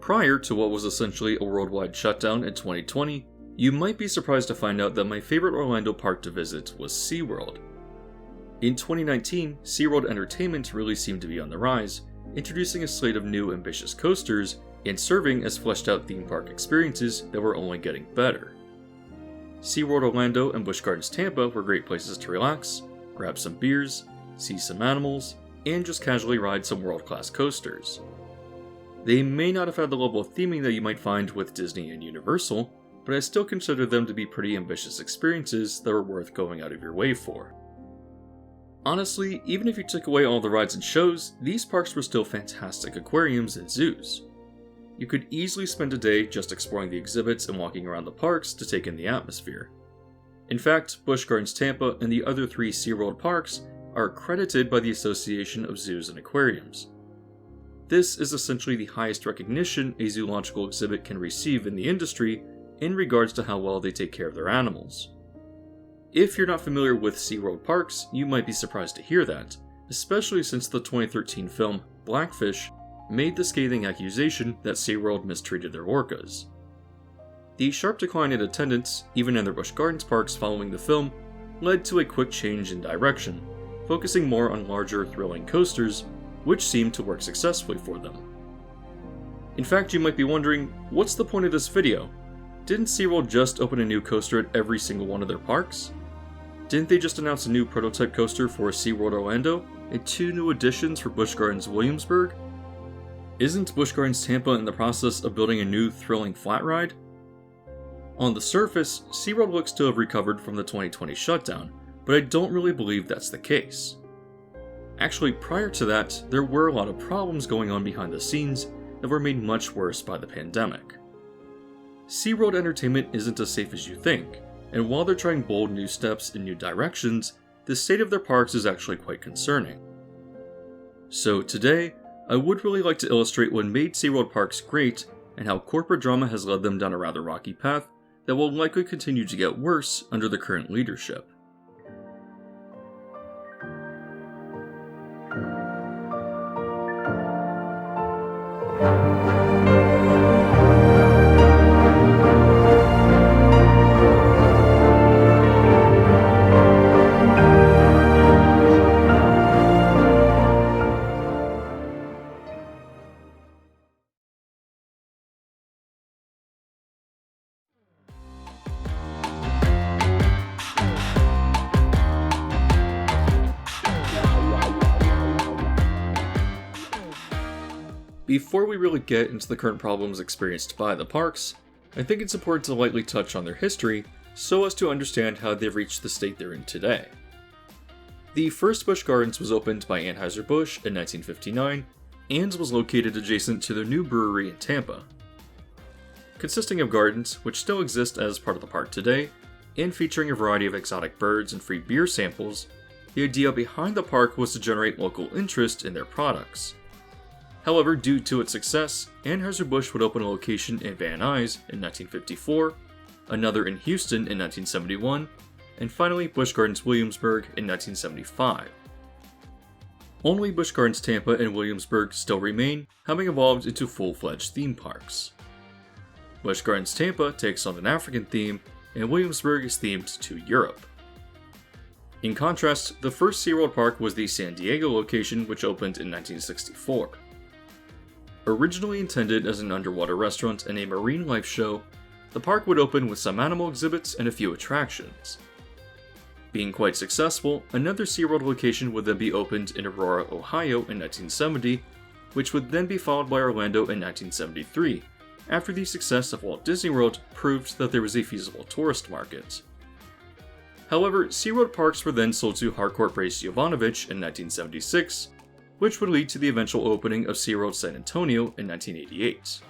Prior to what was essentially a worldwide shutdown in 2020, you might be surprised to find out that my favorite Orlando park to visit was SeaWorld. In 2019, SeaWorld Entertainment really seemed to be on the rise, introducing a slate of new ambitious coasters and serving as fleshed out theme park experiences that were only getting better. SeaWorld Orlando and Busch Gardens Tampa were great places to relax, grab some beers, see some animals, and just casually ride some world-class coasters. They may not have had the level of theming that you might find with Disney and Universal, but I still consider them to be pretty ambitious experiences that were worth going out of your way for. Honestly, even if you took away all the rides and shows, these parks were still fantastic aquariums and zoos. You could easily spend a day just exploring the exhibits and walking around the parks to take in the atmosphere. In fact, Busch Gardens Tampa and the other 3 SeaWorld parks are accredited by the Association of Zoos and Aquariums. This is essentially the highest recognition a zoological exhibit can receive in the industry in regards to how well they take care of their animals. If you're not familiar with SeaWorld parks, you might be surprised to hear that, especially since the 2013 film Blackfish made the scathing accusation that SeaWorld mistreated their orcas. The sharp decline in attendance, even in their Busch Gardens parks following the film, led to a quick change in direction, focusing more on larger, thrilling coasters, which seemed to work successfully for them. In fact, you might be wondering, what's the point of this video? Didn't SeaWorld just open a new coaster at every single one of their parks? Didn't they just announce a new prototype coaster for SeaWorld Orlando, and 2 new additions for Busch Gardens Williamsburg? Isn't Busch Gardens Tampa in the process of building a new thrilling flat ride? On the surface, SeaWorld looks to have recovered from the 2020 shutdown, but I don't really believe that's the case. Actually, prior to that, there were a lot of problems going on behind the scenes that were made much worse by the pandemic. SeaWorld Entertainment isn't as safe as you think, and while they're trying bold new steps in new directions, the state of their parks is actually quite concerning. So today, I would really like to illustrate what made SeaWorld parks great and how corporate drama has led them down a rather rocky path that will likely continue to get worse under the current leadership. Before we really get into the current problems experienced by the parks, I think it's important to lightly touch on their history so as to understand how they've reached the state they're in today. The first Busch Gardens was opened by Anheuser-Busch in 1959 and was located adjacent to their new brewery in Tampa. Consisting of gardens, which still exist as part of the park today, and featuring a variety of exotic birds and free beer samples, the idea behind the park was to generate local interest in their products. However, due to its success, Anheuser-Busch would open a location in Van Nuys in 1954, another in Houston in 1971, and finally Busch Gardens Williamsburg in 1975. Only Busch Gardens Tampa and Williamsburg still remain, having evolved into full-fledged theme parks. Busch Gardens Tampa takes on an African theme, and Williamsburg is themed to Europe. In contrast, the first SeaWorld park was the San Diego location, which opened in 1964. Originally intended as an underwater restaurant and a marine life show, the park would open with some animal exhibits and a few attractions. Being quite successful, another SeaWorld location would then be opened in Aurora, Ohio in 1970, which would then be followed by Orlando in 1973, after the success of Walt Disney World proved that there was a feasible tourist market. However, SeaWorld parks were then sold to Harcourt Brace Jovanovic in 1976, which would lead to the eventual opening of SeaWorld San Antonio in 1988.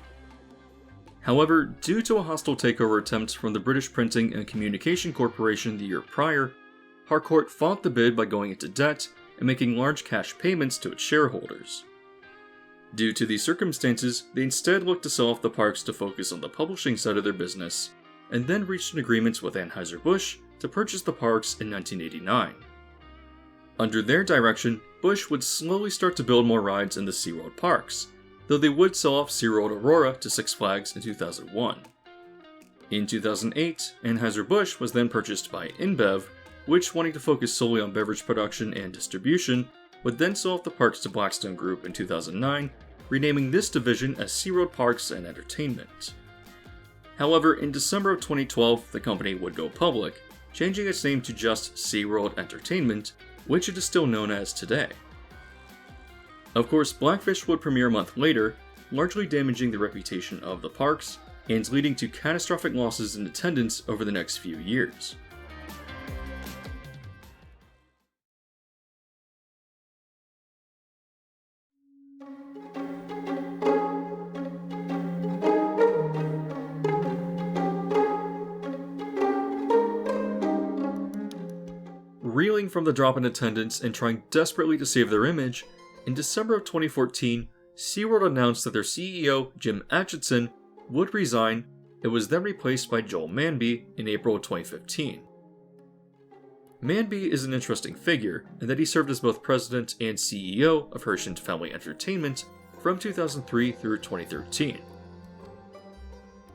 However, due to a hostile takeover attempt from the British Printing and Communication Corporation the year prior, Harcourt fought the bid by going into debt and making large cash payments to its shareholders. Due to these circumstances, they instead looked to sell off the parks to focus on the publishing side of their business, and then reached an agreement with Anheuser-Busch to purchase the parks in 1989. Under their direction, Busch would slowly start to build more rides in the SeaWorld parks, though they would sell off SeaWorld Aurora to Six Flags in 2001. In 2008, Anheuser-Busch was then purchased by InBev, which, wanting to focus solely on beverage production and distribution, would then sell off the parks to Blackstone Group in 2009, renaming this division as SeaWorld Parks and Entertainment. However, in December of 2012, the company would go public, changing its name to just SeaWorld Entertainment, which it is still known as today. Of course, Blackfish would premiere a month later, largely damaging the reputation of the parks, and leading to catastrophic losses in attendance over the next few years. Reeling from the drop in attendance and trying desperately to save their image, in December of 2014, SeaWorld announced that their CEO, Jim Atchison, would resign and was then replaced by Joel Manby in April of 2015. Manby is an interesting figure in that he served as both president and CEO of Herschend Family Entertainment from 2003 through 2013.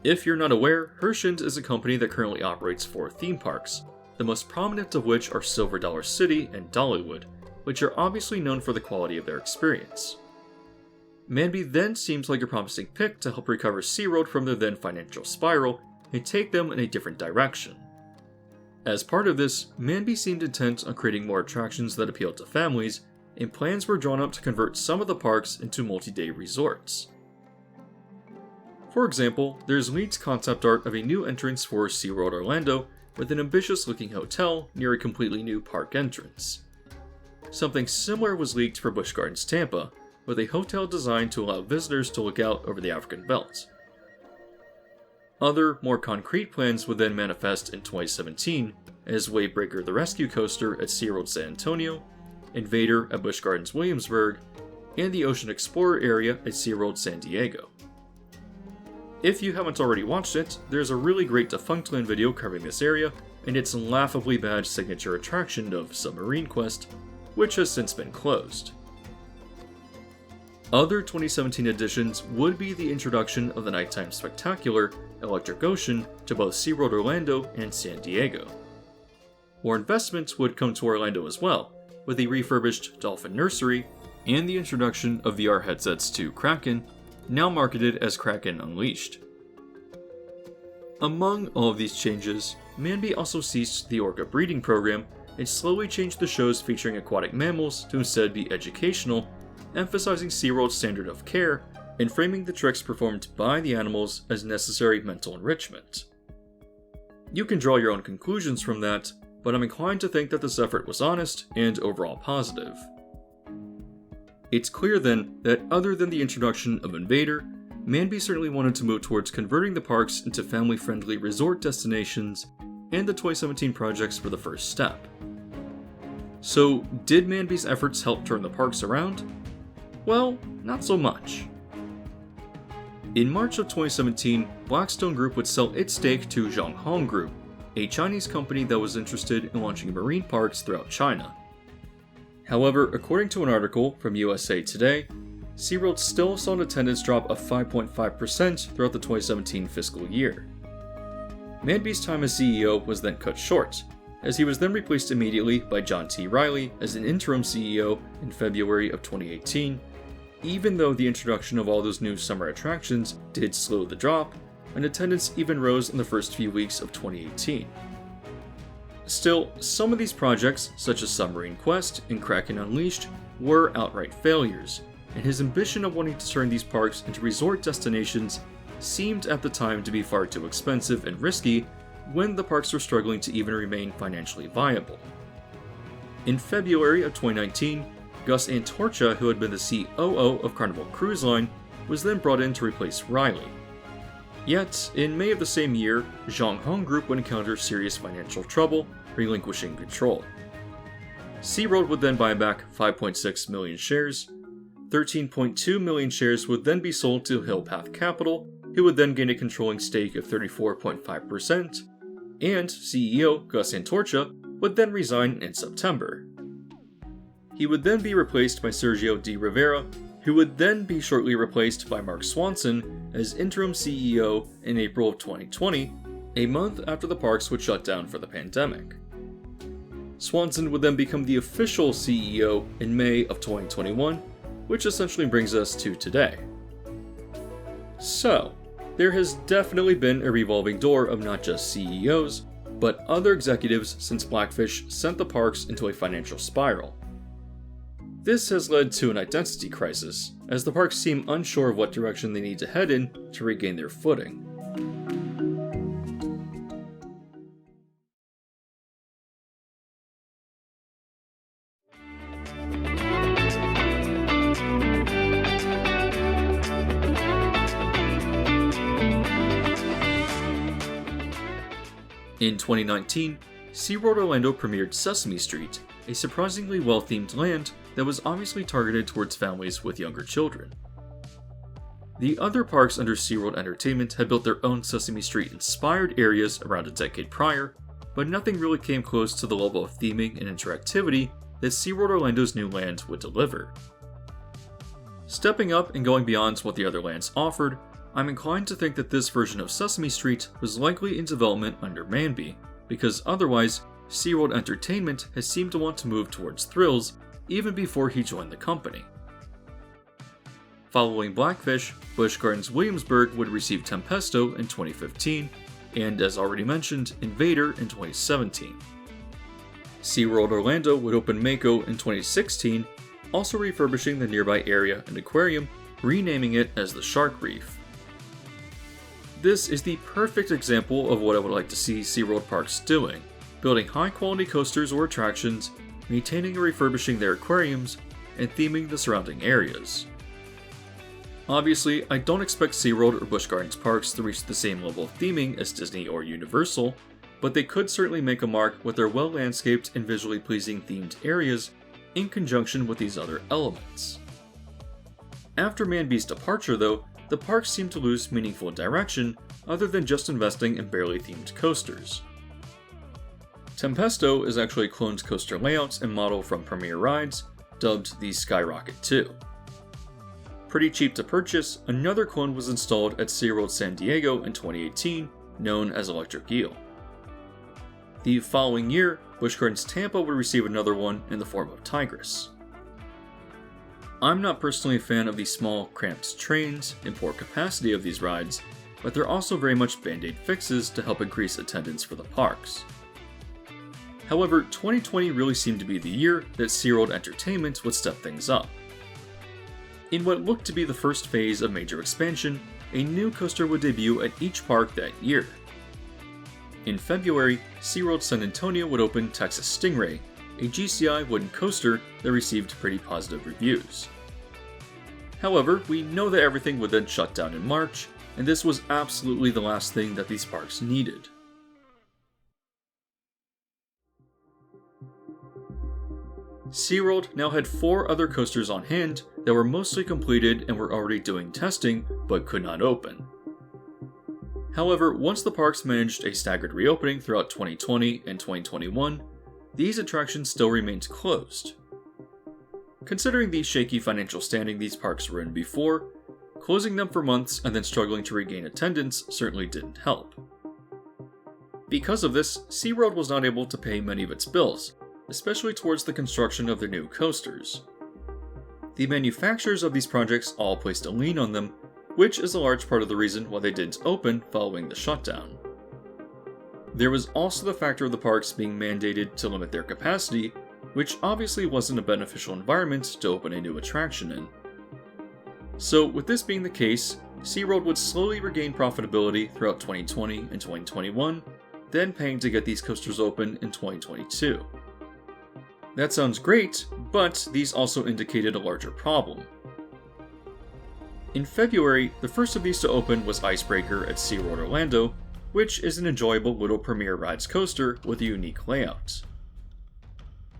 If you're not aware, Herschend is a company that currently operates 4 theme parks, the most prominent of which are Silver Dollar City and Dollywood, which are obviously known for the quality of their experience. Manby then seems like a promising pick to help recover SeaWorld from their then financial spiral and take them in a different direction. As part of this, Manby seemed intent on creating more attractions that appealed to families, and plans were drawn up to convert some of the parks into multi-day resorts. For example, there's leaked concept art of a new entrance for SeaWorld Orlando with an ambitious-looking hotel near a completely new park entrance. Something similar was leaked for Busch Gardens Tampa, with a hotel designed to allow visitors to look out over the African belt. Other, more concrete plans would then manifest in 2017 as Wavebreaker the Rescue Coaster at SeaWorld San Antonio, Invader at Busch Gardens Williamsburg, and the Ocean Explorer area at SeaWorld San Diego. If you haven't already watched it, there's a really great Defunctland video covering this area and its laughably bad signature attraction of Submarine Quest, which has since been closed. Other 2017 additions would be the introduction of the nighttime spectacular Electric Ocean to both SeaWorld Orlando and San Diego. More investments would come to Orlando as well, with a refurbished Dolphin Nursery and the introduction of VR headsets to Kraken, now marketed as Kraken Unleashed. Among all of these changes, Manby also ceased the orca breeding program and slowly changed the shows featuring aquatic mammals to instead be educational, emphasizing SeaWorld's standard of care and framing the tricks performed by the animals as necessary mental enrichment. You can draw your own conclusions from that, but I'm inclined to think that this effort was honest and overall positive. It's clear then that other than the introduction of Invader, Manby certainly wanted to move towards converting the parks into family-friendly resort destinations, and the 2017 projects were the first step. So, did Manby's efforts help turn the parks around? Well, not so much. In March of 2017, Blackstone Group would sell its stake to Zhonghong Group, a Chinese company that was interested in launching marine parks throughout China. However, according to an article from USA Today, SeaWorld still saw an attendance drop of 5.5% throughout the 2017 fiscal year. Manby's time as CEO was then cut short, as he was then replaced immediately by John T. Reilly as an interim CEO in February of 2018, even though the introduction of all those new summer attractions did slow the drop, and attendance even rose in the first few weeks of 2018. Still, some of these projects, such as Submarine Quest and Kraken Unleashed, were outright failures, and his ambition of wanting to turn these parks into resort destinations seemed at the time to be far too expensive and risky when the parks were struggling to even remain financially viable. In February of 2019, Gus Antorcha, who had been the COO of Carnival Cruise Line, was then brought in to replace Reilly. Yet, in May of the same year, Zhonghong Group would encounter serious financial trouble, relinquishing control. SeaWorld would then buy back 5.6 million shares. 13.2 million shares would then be sold to Hillpath Capital, who would then gain a controlling stake of 34.5%, and CEO Gus Antorcha would then resign in September. He would then be replaced by Sergio de Rivera, who who would then be shortly replaced by Mark Swanson as interim CEO in April of 2020, a month after the parks would shut down for the pandemic. Swanson would then become the official CEO in May of 2021, which essentially brings us to today. So, there has definitely been a revolving door of not just CEOs, but other executives since Blackfish sent the parks into a financial spiral. This has led to an identity crisis, as the parks seem unsure of what direction they need to head in to regain their footing. In 2019, SeaWorld Orlando premiered Sesame Street, a surprisingly well-themed land that was obviously targeted towards families with younger children. The other parks under SeaWorld Entertainment had built their own Sesame Street-inspired areas around a decade prior, but nothing really came close to the level of theming and interactivity that SeaWorld Orlando's new land would deliver. Stepping up and going beyond what the other lands offered, I'm inclined to think that this version of Sesame Street was likely in development under Manby, because otherwise, SeaWorld Entertainment has seemed to want to move towards thrills even before he joined the company. Following Blackfish, Busch Gardens Williamsburg would receive Tempesto in 2015, and as already mentioned, Invader in 2017. SeaWorld Orlando would open Mako in 2016, also refurbishing the nearby area and aquarium, renaming it as the Shark Reef. This is the perfect example of what I would like to see SeaWorld parks doing, building high-quality coasters or attractions, maintaining and refurbishing their aquariums, and theming the surrounding areas. Obviously, I don't expect SeaWorld or Busch Gardens parks to reach the same level of theming as Disney or Universal, but they could certainly make a mark with their well-landscaped and visually pleasing themed areas in conjunction with these other elements. After Manby's departure though, the parks seem to lose meaningful direction other than just investing in barely themed coasters. Tempesto is actually a cloned coaster layout and model from Premier Rides, dubbed the Skyrocket 2. Pretty cheap to purchase, another clone was installed at SeaWorld San Diego in 2018, known as Electric Eel. The following year, Busch Gardens Tampa would receive another one in the form of Tigress. I'm not personally a fan of the small, cramped trains and poor capacity of these rides, but they're also very much band-aid fixes to help increase attendance for the parks. However, 2020 really seemed to be the year that SeaWorld Entertainment would step things up. In what looked to be the first phase of major expansion, a new coaster would debut at each park that year. In February, SeaWorld San Antonio would open Texas Stingray, a GCI wooden coaster that received pretty positive reviews. However, we know that everything would then shut down in March, and this was absolutely the last thing that these parks needed. SeaWorld now had 4 other coasters on hand that were mostly completed and were already doing testing, but could not open. However, once the parks managed a staggered reopening throughout 2020 and 2021, these attractions still remained closed. Considering the shaky financial standing these parks were in before, closing them for months and then struggling to regain attendance certainly didn't help. Because of this, SeaWorld was not able to pay many of its bills, especially towards the construction of their new coasters. The manufacturers of these projects all placed a lien on them, which is a large part of the reason why they didn't open following the shutdown. There was also the factor of the parks being mandated to limit their capacity, which obviously wasn't a beneficial environment to open a new attraction in. So with this being the case, SeaWorld would slowly regain profitability throughout 2020 and 2021, then paying to get these coasters open in 2022. That sounds great, but these also indicated a larger problem. In February, the first of these to open was Icebreaker at SeaWorld Orlando, which is an enjoyable little Premier Rides coaster with a unique layout.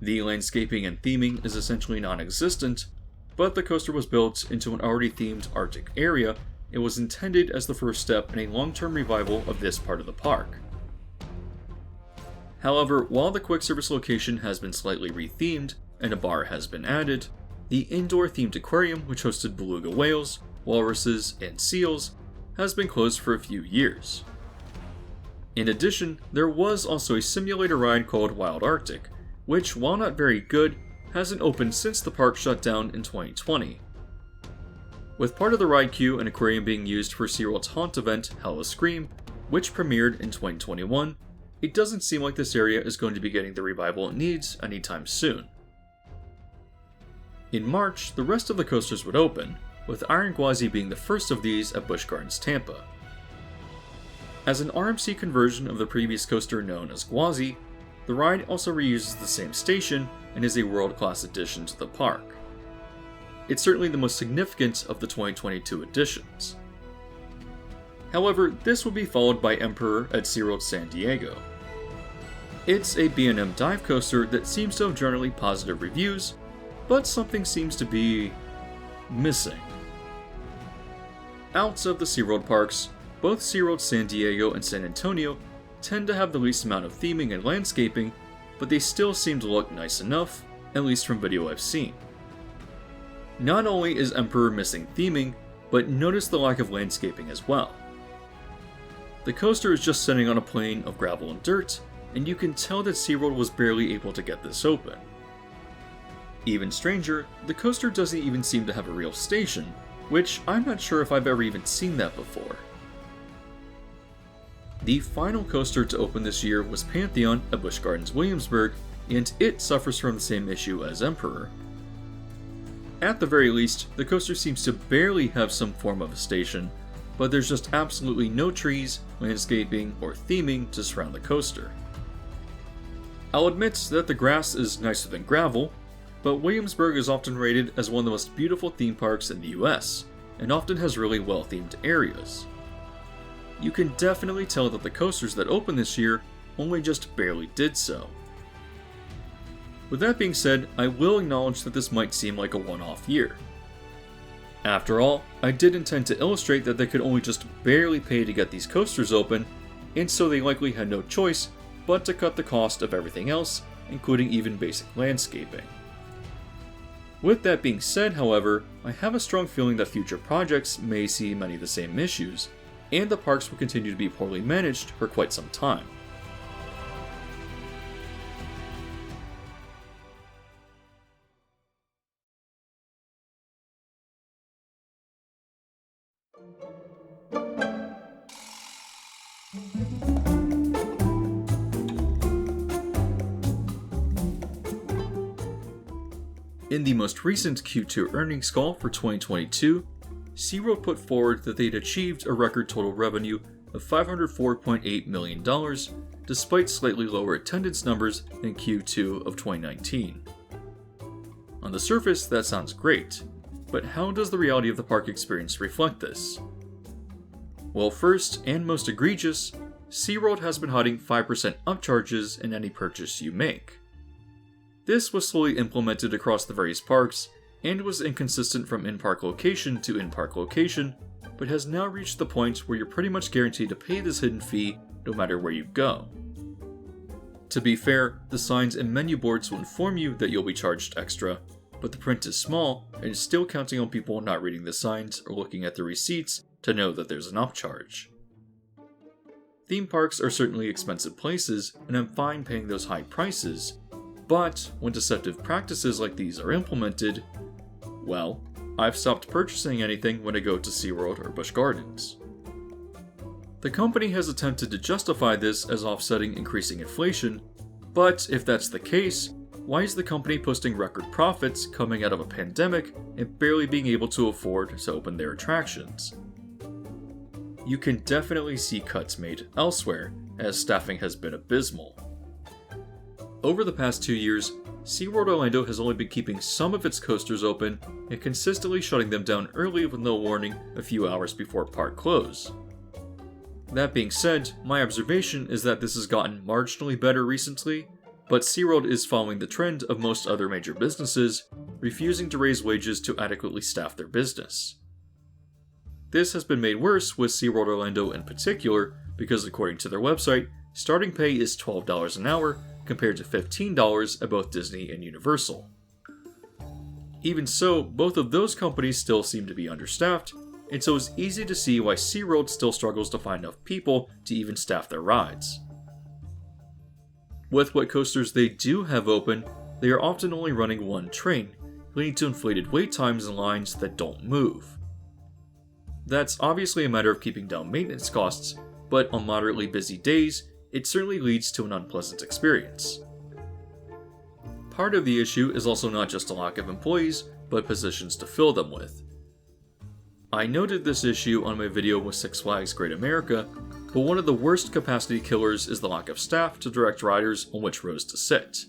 The landscaping and theming is essentially non-existent, but the coaster was built into an already themed Arctic area and was intended as the first step in a long-term revival of this part of the park. However, while the quick service location has been slightly rethemed and a bar has been added, The indoor-themed aquarium, which hosted beluga whales, walruses, and seals, has been closed for a few years. In addition, there was also a simulator ride called Wild Arctic, which, while not very good, hasn't opened since the park shut down in 2020. With part of the ride queue and aquarium being used for SeaWorld's haunt event, Hella Scream, which premiered in 2021, it doesn't seem like this area is going to be getting the revival it needs anytime soon. In March, the rest of the coasters would open, with Iron Gwazi being the first of these at Busch Gardens, Tampa. As an RMC conversion of the previous coaster known as Gwazi, the ride also reuses the same station and is a world-class addition to the park. It's certainly the most significant of the 2022 additions. However, this will be followed by Emperor at SeaWorld San Diego. It's a B&M dive coaster that seems to have generally positive reviews, but something seems to be missing. Out of the SeaWorld parks, both SeaWorld San Diego and San Antonio tend to have the least amount of theming and landscaping, but they still seem to look nice enough, at least from video I've seen. Not only is Emperor missing theming, but notice the lack of landscaping as well. The coaster is just sitting on a plain of gravel and dirt, and you can tell that SeaWorld was barely able to get this open. Even stranger, the coaster doesn't even seem to have a real station, which I'm not sure if I've ever even seen that before. The final coaster to open this year was Pantheon at Busch Gardens Williamsburg, and it suffers from the same issue as Emperor. At the very least, the coaster seems to barely have some form of a station, but there's just absolutely no trees, landscaping, or theming to surround the coaster. I'll admit that the grass is nicer than gravel, but Williamsburg is often rated as one of the most beautiful theme parks in the US, and often has really well-themed areas. You can definitely tell that the coasters that opened this year only just barely did so. With that being said, I will acknowledge that this might seem like a one-off year. After all, I did intend to illustrate that they could only just barely pay to get these coasters open, and so they likely had no choice but to cut the cost of everything else, including even basic landscaping. With that being said, however, I have a strong feeling that future projects may see many of the same issues, and the parks will continue to be poorly managed for quite some time. In the most recent Q2 earnings call for 2022, SeaWorld put forward that they'd achieved a record total revenue of $504.8 million, despite slightly lower attendance numbers than Q2 of 2019. On the surface, that sounds great, but how does the reality of the park experience reflect this? Well, first, and most egregious, SeaWorld has been hiding 5% upcharges in any purchase you make. This was slowly implemented across the various parks, and was inconsistent from in-park location to in-park location, but has now reached the point where you're pretty much guaranteed to pay this hidden fee no matter where you go. To be fair, the signs and menu boards will inform you that you'll be charged extra, but the print is small and is still counting on people not reading the signs or looking at the receipts to know that there's an upcharge. Theme parks are certainly expensive places, and I'm fine paying those high prices, but when deceptive practices like these are implemented, well, I've stopped purchasing anything when I go to SeaWorld or Busch Gardens. The company has attempted to justify this as offsetting increasing inflation, but if that's the case, why is the company posting record profits coming out of a pandemic and barely being able to afford to open their attractions? You can definitely see cuts made elsewhere, as staffing has been abysmal. Over the past 2 years, SeaWorld Orlando has only been keeping some of its coasters open and consistently shutting them down early with no warning a few hours before park close. That being said, my observation is that this has gotten marginally better recently, but SeaWorld is following the trend of most other major businesses, refusing to raise wages to adequately staff their business. This has been made worse with SeaWorld Orlando in particular, because according to their website, starting pay is $12 an hour, compared to $15 at both Disney and Universal. Even so, both of those companies still seem to be understaffed, and so it's easy to see why SeaWorld still struggles to find enough people to even staff their rides. With what coasters they do have open, they are often only running one train, leading to inflated wait times and lines that don't move. That's obviously a matter of keeping down maintenance costs, but on moderately busy days, it certainly leads to an unpleasant experience. Part of the issue is also not just a lack of employees, but positions to fill them with. I noted this issue on my video with Six Flags Great America, but one of the worst capacity killers is the lack of staff to direct riders on which rows to sit.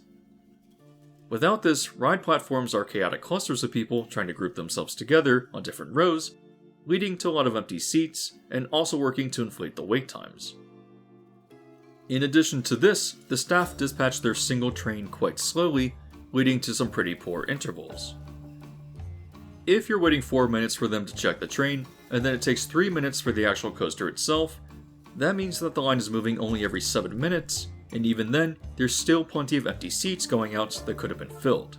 Without this, ride platforms are chaotic clusters of people trying to group themselves together on different rows, leading to a lot of empty seats, and also working to inflate the wait times. In addition to this, the staff dispatch their single train quite slowly, leading to some pretty poor intervals. If you're waiting 4 minutes for them to check the train, and then it takes 3 minutes for the actual coaster itself, that means that the line is moving only every 7 minutes, and even then, there's still plenty of empty seats going out that could have been filled.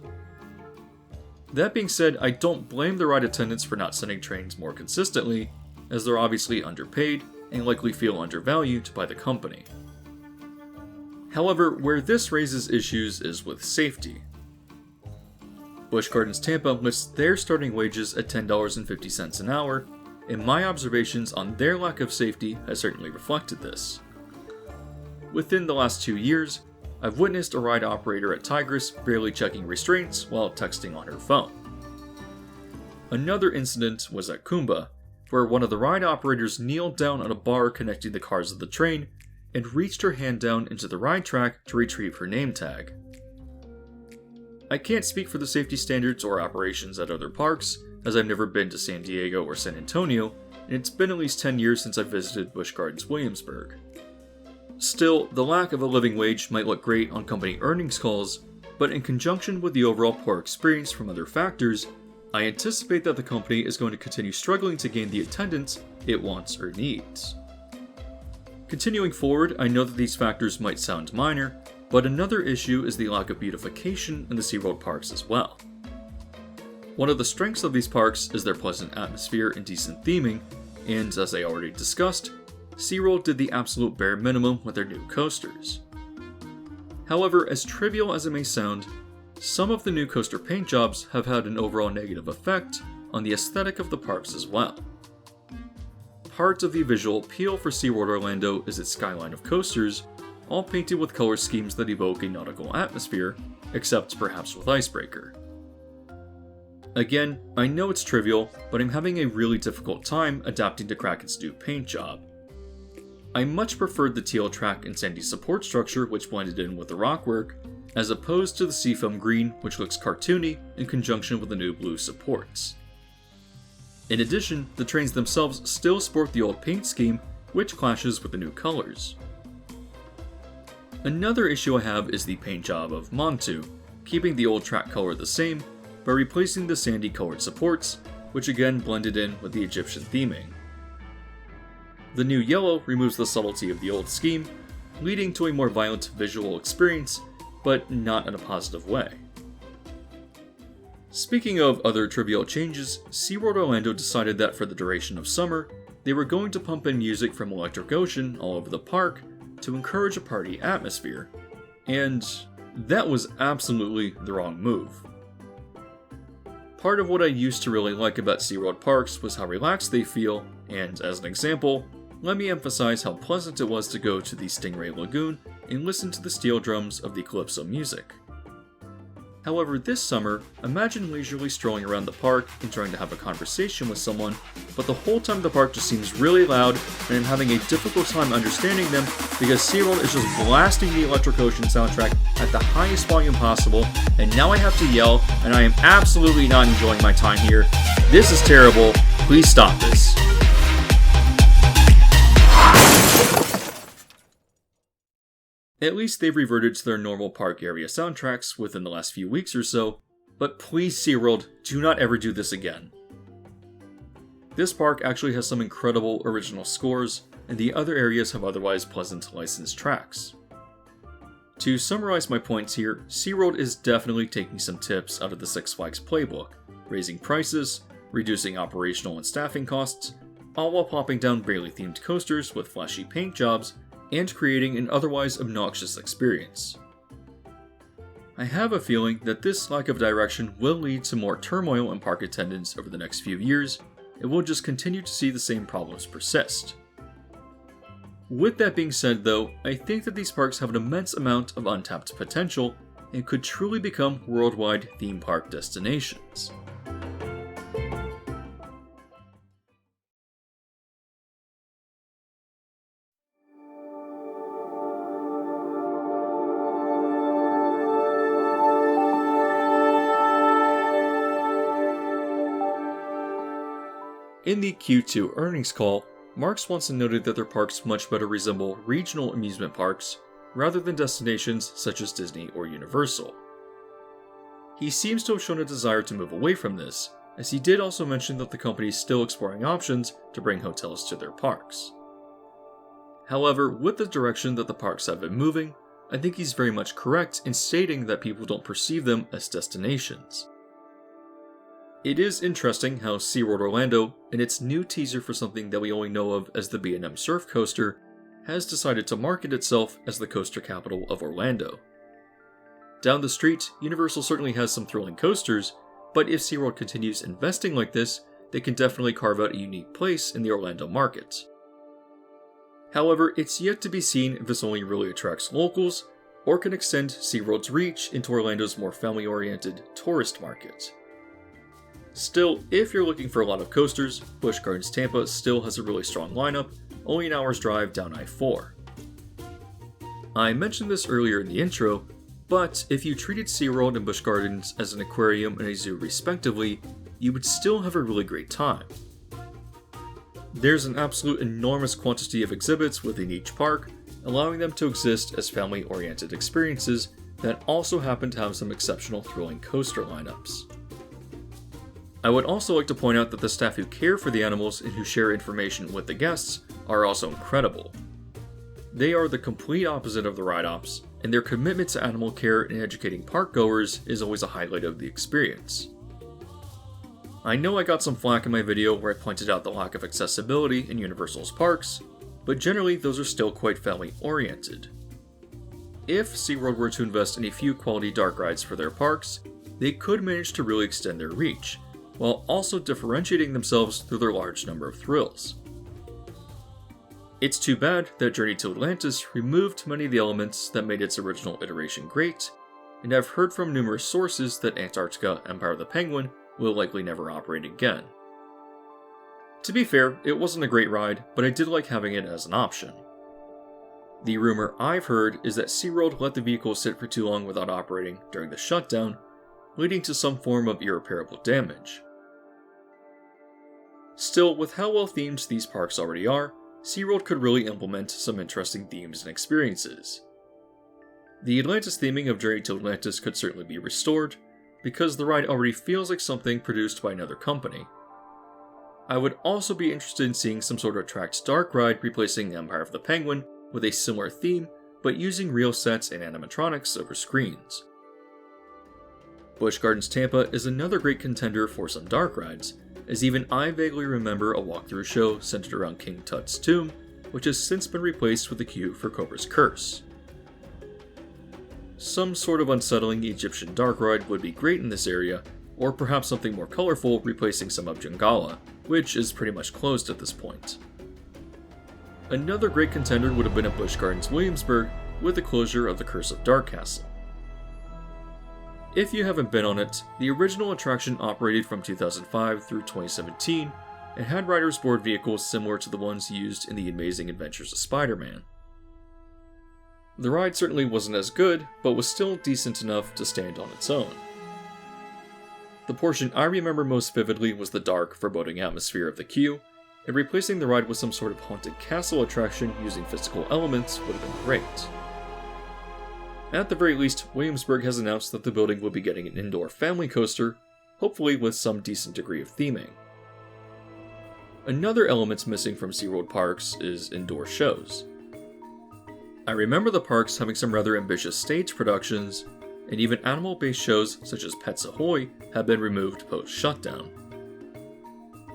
That being said, I don't blame the ride attendants for not sending trains more consistently, as they're obviously underpaid and likely feel undervalued by the company. However, where this raises issues is with safety. Busch Gardens Tampa lists their starting wages at $10.50 an hour, and my observations on their lack of safety has certainly reflected this. Within the last 2 years, I've witnessed a ride operator at Tigris barely checking restraints while texting on her phone. Another incident was at Kumba, where one of the ride operators kneeled down on a bar connecting the cars of the train and reached her hand down into the ride track to retrieve her name tag. I can't speak for the safety standards or operations at other parks, as I've never been to San Diego or San Antonio, and it's been at least 10 years since I visited Busch Gardens Williamsburg. Still, the lack of a living wage might look great on company earnings calls, but in conjunction with the overall poor experience from other factors, I anticipate that the company is going to continue struggling to gain the attendance it wants or needs. Continuing forward, I know that these factors might sound minor, but another issue is the lack of beautification in the SeaWorld parks as well. One of the strengths of these parks is their pleasant atmosphere and decent theming, and as I already discussed, SeaWorld did the absolute bare minimum with their new coasters. However, as trivial as it may sound, some of the new coaster paint jobs have had an overall negative effect on the aesthetic of the parks as well. Part of the visual appeal for SeaWorld Orlando is its skyline of coasters, all painted with color schemes that evoke a nautical atmosphere, except perhaps with Icebreaker. Again, I know it's trivial, but I'm having a really difficult time adapting to Kraken's new paint job. I much preferred the teal track and sandy support structure which blended in with the rockwork, as opposed to the seafoam green which looks cartoony in conjunction with the new blue supports. In addition, the trains themselves still sport the old paint scheme, which clashes with the new colors. Another issue I have is the paint job of Montu, keeping the old track color the same, but replacing the sandy colored supports, which again blended in with the Egyptian theming. The new yellow removes the subtlety of the old scheme, leading to a more violent visual experience, but not in a positive way. Speaking of other trivial changes, SeaWorld Orlando decided that for the duration of summer, they were going to pump in music from Electric Ocean all over the park to encourage a party atmosphere, and that was absolutely the wrong move. Part of what I used to really like about SeaWorld parks was how relaxed they feel, and as an example, let me emphasize how pleasant it was to go to the Stingray Lagoon and listen to the steel drums of the Calypso music. However, this summer, imagine leisurely strolling around the park and trying to have a conversation with someone, but the whole time the park just seems really loud and I'm having a difficult time understanding them because SeaWorld is just blasting the Electric Ocean soundtrack at the highest volume possible, and now I have to yell, and I am absolutely not enjoying my time here. This is terrible. Please stop this. At least they've reverted to their normal park area soundtracks within the last few weeks or so, but please SeaWorld, do not ever do this again. This park actually has some incredible original scores, and the other areas have otherwise pleasant licensed tracks. To summarize my points here, SeaWorld is definitely taking some tips out of the Six Flags playbook, raising prices, reducing operational and staffing costs, all while popping down Bailey-themed coasters with flashy paint jobs and creating an otherwise obnoxious experience. I have a feeling that this lack of direction will lead to more turmoil in park attendance over the next few years, and we'll just continue to see the same problems persist. With that being said though, I think that these parks have an immense amount of untapped potential and could truly become worldwide theme park destinations. In the Q2 earnings call, Mark Swanson noted that their parks much better resemble regional amusement parks rather than destinations such as Disney or Universal. He seems to have shown a desire to move away from this, as he did also mention that the company is still exploring options to bring hotels to their parks. However, with the direction that the parks have been moving, I think he's very much correct in stating that people don't perceive them as destinations. It is interesting how SeaWorld Orlando, in its new teaser for something that we only know of as the B&M Surf Coaster, has decided to market itself as the coaster capital of Orlando. Down the street, Universal certainly has some thrilling coasters, but if SeaWorld continues investing like this, they can definitely carve out a unique place in the Orlando market. However, it's yet to be seen if this only really attracts locals, or can extend SeaWorld's reach into Orlando's more family-oriented tourist market. Still, if you're looking for a lot of coasters, Busch Gardens Tampa still has a really strong lineup, only an hour's drive down I-4. I mentioned this earlier in the intro, but if you treated SeaWorld and Busch Gardens as an aquarium and a zoo respectively, you would still have a really great time. There's an absolute enormous quantity of exhibits within each park, allowing them to exist as family-oriented experiences that also happen to have some exceptional thrilling coaster lineups. I would also like to point out that the staff who care for the animals and who share information with the guests are also incredible. They are the complete opposite of the ride ops, and their commitment to animal care and educating park goers is always a highlight of the experience. I know I got some flack in my video where I pointed out the lack of accessibility in Universal's parks, but generally those are still quite family oriented. If SeaWorld were to invest in a few quality dark rides for their parks, they could manage to really extend their reach, while also differentiating themselves through their large number of thrills. It's too bad that Journey to Atlantis removed many of the elements that made its original iteration great, and I've heard from numerous sources that Antarctica Empire of the Penguin will likely never operate again. To be fair, it wasn't a great ride, but I did like having it as an option. The rumor I've heard is that SeaWorld let the vehicle sit for too long without operating during the shutdown, leading to some form of irreparable damage. Still, with how well themed these parks already are, SeaWorld could really implement some interesting themes and experiences. The Atlantis theming of Journey to Atlantis could certainly be restored, because the ride already feels like something produced by another company. I would also be interested in seeing some sort of tracked dark ride replacing Empire of the Penguin with a similar theme, but using real sets and animatronics over screens. Busch Gardens Tampa is another great contender for some dark rides, as even I vaguely remember a walkthrough show centered around King Tut's tomb, which has since been replaced with a queue for Cobra's Curse. Some sort of unsettling Egyptian dark ride would be great in this area, or perhaps something more colorful replacing some of Jungala, which is pretty much closed at this point. Another great contender would have been at Busch Gardens Williamsburg with the closure of the Curse of Dark Castle. If you haven't been on it, the original attraction operated from 2005 through 2017 and had riders board vehicles similar to the ones used in The Amazing Adventures of Spider-Man. The ride certainly wasn't as good, but was still decent enough to stand on its own. The portion I remember most vividly was the dark, foreboding atmosphere of the queue, and replacing the ride with some sort of haunted castle attraction using physical elements would have been great. At the very least, Williamsburg has announced that the building will be getting an indoor family coaster, hopefully with some decent degree of theming. Another element missing from SeaWorld parks is indoor shows. I remember the parks having some rather ambitious stage productions, and even animal-based shows such as Pets Ahoy have been removed post-shutdown.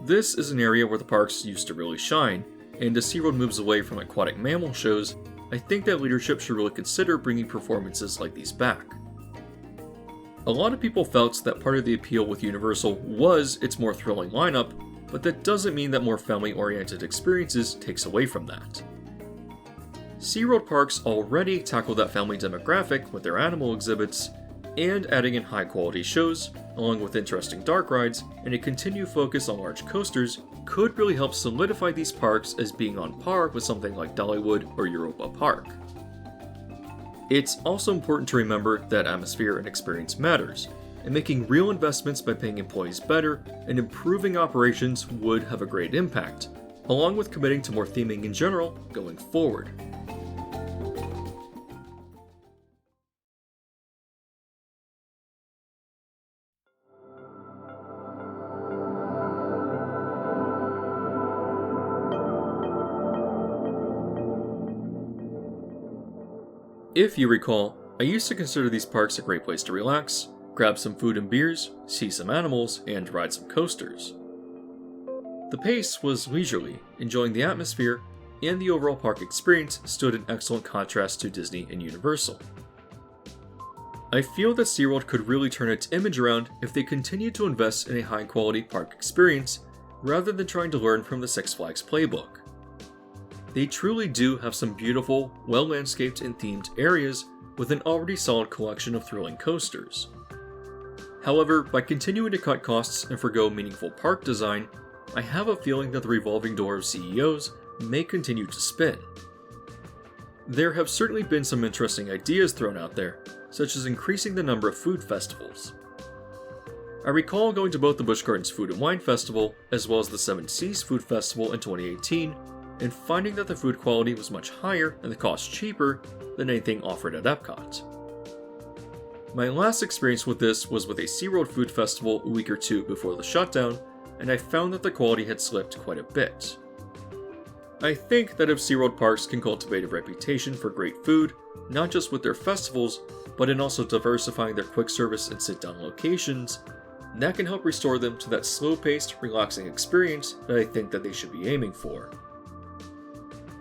This is an area where the parks used to really shine, and as SeaWorld moves away from aquatic mammal shows, I think that leadership should really consider bringing performances like these back. A lot of people felt that part of the appeal with Universal was its more thrilling lineup, but that doesn't mean that more family-oriented experiences takes away from that. SeaWorld parks already tackle that family demographic with their animal exhibits, and adding in high-quality shows, along with interesting dark rides, and a continued focus on large coasters could really help solidify these parks as being on par with something like Dollywood or Europa Park. It's also important to remember that atmosphere and experience matters, and making real investments by paying employees better and improving operations would have a great impact, along with committing to more theming in general going forward. If you recall, I used to consider these parks a great place to relax, grab some food and beers, see some animals, and ride some coasters. The pace was leisurely, enjoying the atmosphere, and the overall park experience stood in excellent contrast to Disney and Universal. I feel that SeaWorld could really turn its image around if they continued to invest in a high-quality park experience, rather than trying to learn from the Six Flags playbook. They truly do have some beautiful, well-landscaped and themed areas with an already solid collection of thrilling coasters. However, by continuing to cut costs and forgo meaningful park design, I have a feeling that the revolving door of CEOs may continue to spin. There have certainly been some interesting ideas thrown out there, such as increasing the number of food festivals. I recall going to both the Busch Gardens Food and Wine Festival as well as the Seven Seas Food Festival in 2018, and finding that the food quality was much higher and the cost cheaper than anything offered at Epcot. My last experience with this was with a SeaWorld Food Festival a week or two before the shutdown, and I found that the quality had slipped quite a bit. I think that if SeaWorld parks can cultivate a reputation for great food, not just with their festivals, but in also diversifying their quick service and sit-down locations, that can help restore them to that slow-paced, relaxing experience that I think that they should be aiming for.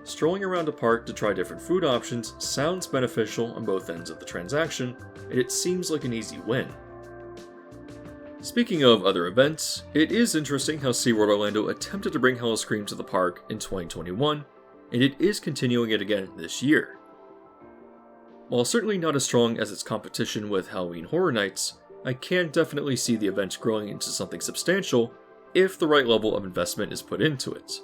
Strolling around a park to try different food options sounds beneficial on both ends of the transaction, and it seems like an easy win. Speaking of other events, it is interesting how SeaWorld Orlando attempted to bring Howl-O-Scream to the park in 2021, and it is continuing it again this year. While certainly not as strong as its competition with Halloween Horror Nights, I can definitely see the event growing into something substantial if the right level of investment is put into it.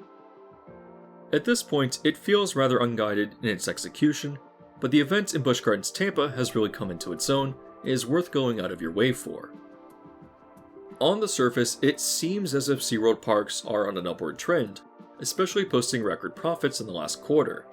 At this point, it feels rather unguided in its execution, but the event in Busch Gardens Tampa has really come into its own and is worth going out of your way for. On the surface, it seems as if SeaWorld parks are on an upward trend, especially posting record profits in the last quarter.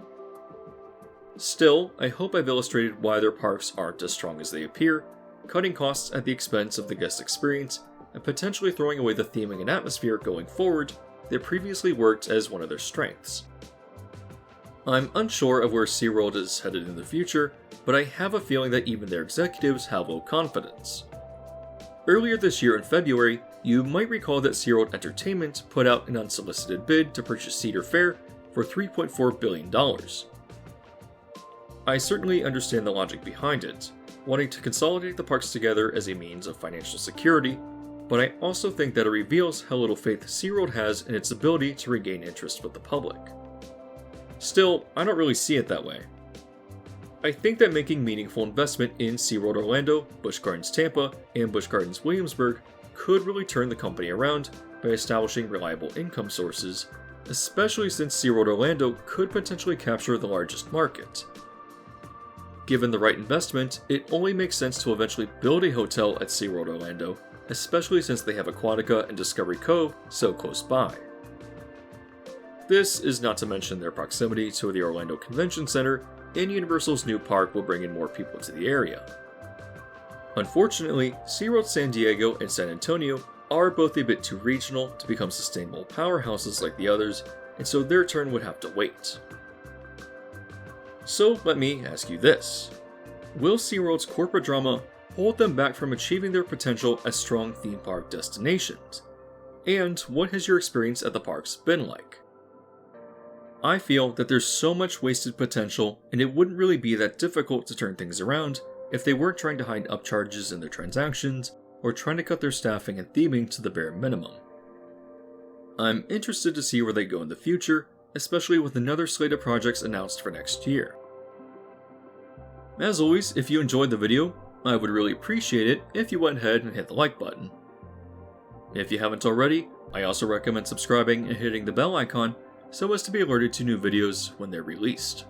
Still, I hope I've illustrated why their parks aren't as strong as they appear, cutting costs at the expense of the guest experience, and potentially throwing away the theming and atmosphere going forward that previously worked as one of their strengths. I'm unsure of where SeaWorld is headed in the future, but I have a feeling that even their executives have low confidence. Earlier this year in February, you might recall that SeaWorld Entertainment put out an unsolicited bid to purchase Cedar Fair for $3.4 billion. I certainly understand the logic behind it, wanting to consolidate the parks together as a means of financial security, but I also think that it reveals how little faith SeaWorld has in its ability to regain interest with the public. Still, I don't really see it that way. I think that making meaningful investment in SeaWorld Orlando, Busch Gardens Tampa, and Busch Gardens Williamsburg could really turn the company around by establishing reliable income sources, especially since SeaWorld Orlando could potentially capture the largest market. Given the right investment, it only makes sense to eventually build a hotel at SeaWorld Orlando, especially since they have Aquatica and Discovery Cove so close by. This is not to mention their proximity to the Orlando Convention Center, and Universal's new park will bring in more people to the area. Unfortunately, SeaWorld San Diego and San Antonio are both a bit too regional to become sustainable powerhouses like the others, and so their turn would have to wait. So let me ask you this. Will SeaWorld's corporate drama hold them back from achieving their potential as strong theme park destinations? And what has your experience at the parks been like? I feel that there's so much wasted potential, and it wouldn't really be that difficult to turn things around if they weren't trying to hide upcharges in their transactions or trying to cut their staffing and theming to the bare minimum. I'm interested to see where they go in the future, especially with another slate of projects announced for next year. As always, if you enjoyed the video, I would really appreciate it if you went ahead and hit the like button. If you haven't already, I also recommend subscribing and hitting the bell icon so as to be alerted to new videos when they're released.